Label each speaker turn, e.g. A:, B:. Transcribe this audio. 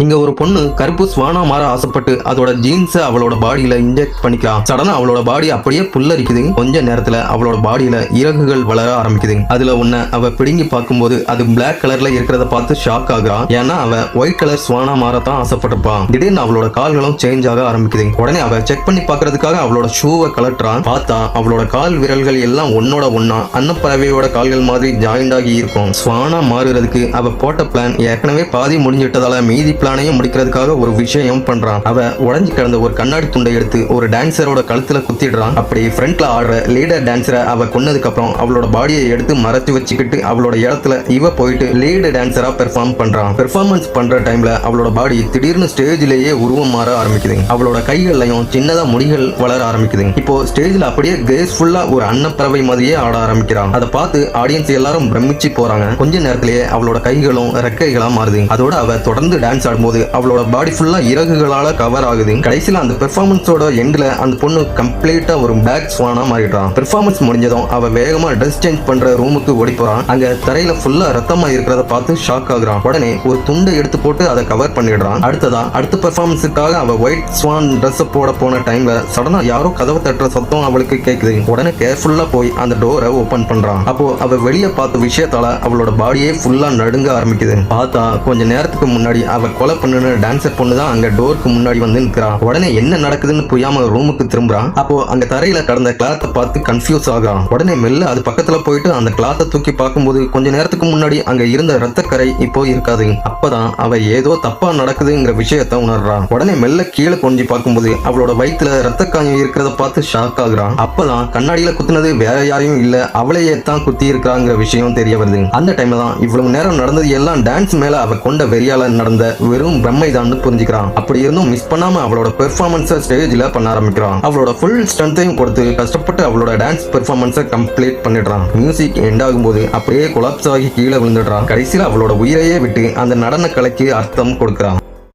A: இங்க ஒரு பொண்ணு கருப்பு ஸ்வானா மாற ஆசைப்பட்டு அதோட ஜீன்ஸை அவளோட பாடியில இன்ஜெக்ட் பண்ணிக்கலாம். சடனா அவளோட பாடி அப்படியே புல்லரிக்குது. கொஞ்ச நேரத்துல அவளோட பாடியில இறகுகள் வளர ஆரம்பிக்குது. அதுல ஒன்ன அவ பிடுங்கி பார்க்கும்போது அது பிளாக் கலர்ல இருக்கிறத பார்த்து ஷாக் ஆகுறா. ஏன்னா அவ ஒயிட் கலர் ஸ்வானா மாறத்தான் ஆசைப்பட்டிருப்பான். திடீர்னு அவளோட கால்களும் சேஞ்ச் ஆக ஆரம்பிக்குது. உடனே அவ செக் பண்ணி பார்க்கறதுக்காக அவளோட ஷூவை கலட்டுறான். பார்த்தா அவளோட கால் விரல்கள் எல்லாம் ஒன்னோட ஒன்னா அன்னப்பறவையோட கால்கள் மாதிரி ஜாயிண்ட் ஆகி இருக்கும். ஸ்வானா மாறுறதுக்கு அவ போட்ட பிளான் ஏற்கனவே பாதி முடிஞ்சிட்டதால மீதி பிளானையும் முடிக்கிறதுக்காக ஒரு விஷயம் பண்றான். அவ உடைஞ்சு கிடந்த ஒரு கண்ணாடி துண்டை எடுத்து ஒரு டான்சரோட கழுத்துல குத்திடுறான். அப்படி ஃப்ரண்ட்ல ஆடுற லீடர் டான்சரை அவ கொன்னதுக்கு அப்புறம் அவளோட பாடியை எடுத்து மறைச்சு வச்சுக்கிட்டு அவளோட இடத்துல இவ போயிட்டு லீடு டான்சரா பெர்ஃபார்ம் பண்றான். பெர்ஃபார்மன்ஸ் பண்ற டைம்ல அவளோட பாடி திடீர்னு ஸ்டேஜ்லயே உருவம் மாற ஆரம்பிக்குது. அவளோட கைகள்லயும் சின்னதா முடிகள் வளர ஆரம்பிக்குது. இப்போ ஸ்டேஜ்ல அப்படியே கிரேஸ்ஃபுல்லா ஒரு அன்னப்பறவை மாதிரியே ஆட ஆரம்பிக்கிறான். அதை பார்த்து ஆடியன்ஸ் எல்லாரும் பிரமிச்சு போறாங்க. கொஞ்ச நேரத்திலேயே அவளோட கைகளும் ரெக்கைகளா மாறுது. அதோட அவ தொடர்ந்து டான்ஸ் ஆடும்போது அவளோட பாடி ஃபுல்லா இறகுகளால கவர் ஆகுது. கடைசியில அந்த பெர்ஃபார்மன்ஸோட எண்ட்ல அந்த பொண்ணு கம்ப்ளீட்டா ஒரு பிளாக் ஸ்வானா மாறிடுறான். பெர்ஃபார்மன்ஸ் முடிஞ்சதும் அவ வேகமா ட்ரெஸ் சேஞ்ச் பண்ற ரூமுக்கு ஓடி போறான். அங்க தரையில ஃபுல்லா ரத்தமா இருக்கிறத பார்த்து ஷாக் ஆகுறான். உடனே ஒரு துண்டை எடுத்து போட்டு அதை கவர் பண்ணிடுறான். அடுத்த பெர்ஃபார்மன்ஸுக்காக அவ ஒயிட் ஸ்வான் ட்ரெஸ் போட போன டைம்ல சடனா யாரோ கதவை தட்டுற சத்தம் அவளுக்கு கேக்குது. உடனே கேர்ஃபுல்லா போய் அந்த டோரை ஓபன் பண்றான். அப்போ அவ வெளியே பார்த்த விஷயத்தால அவளோட பாடியே ஃபுல்லா நடுங்க ஆரம்பிக்குது. பார்த்தா கொஞ்ச நேரத்துக்கு முன்னாடி அவ கொலை பண்ணுன டான்சர் பொண்ணு தான் அங்க டோருக்கு முன்னாடி வந்து நிற்கிறான். உடனே என்ன நடக்குதுன்னு புரியாம ரூமுக்கு திரும்புறான். அப்போ அங்க தரையில கடந்த கிளாத்தை பார்த்து கன்ஃபியூஸ் ஆகுறான். உடனே மெல்ல அது பக்கத்துல போயிட்டு அந்த கிளாத்தை தூக்கி பார்க்கும்போது கொஞ்ச நேரத்துக்கு முன்னாடி அங்க இருந்த ரத்தக்கரை இப்போ இருக்காது. அப்பதான் அவ ஏதோ தப்பா நடக்குதுங்கிற விஷயத்த உணர்றான். உடனே மெல்ல கீழே கொஞ்சி பார்க்கும்போது அவளோட வயிற்றுல ரத்த காயம் இருக்கிறத பார்த்து ஷாக் ஆகுறான். அப்பதான் கண்ணாடியில குத்துனது வேற யாரையும் இல்ல, அவளையே தான் குத்தி இருக்கிறாங்கிற விஷயம் தெரிய வருது. அந்த டைம்ல தான் இவ்வளவு நேரம் நடந்தது எல்லாம் டான்ஸ் மேல அவ கொண்ட வெறியால நடந்த வெறும் பிரம்மைதான் புரிஞ்சுக்கிறான். அப்படி இருந்தும் மிஸ் பண்ணாம அவளோட பெர்ஃபார்மன்ஸை ஸ்டேஜ்ல பண்ண ஆரம்பிக்கிறான். அவளோட ஃபுல் ஸ்ட்ரென்த்தையும் கொடுத்து கஷ்டப்பட்டு அவளோட டான்ஸ் பெர்ஃபார்மன்ஸை கம்ப்ளீட் பண்ணிடுறான். மியூசிக் எண்ட் ஆகும்போது அப்படியே கொலாப்ஸ் ஆகி கீழே விழுந்துடுறான். கடைசியில் அவளோட உயிரையே விட்டு அந்த நடன கலைக்கு அர்த்தம் கொடுக்கிறான்.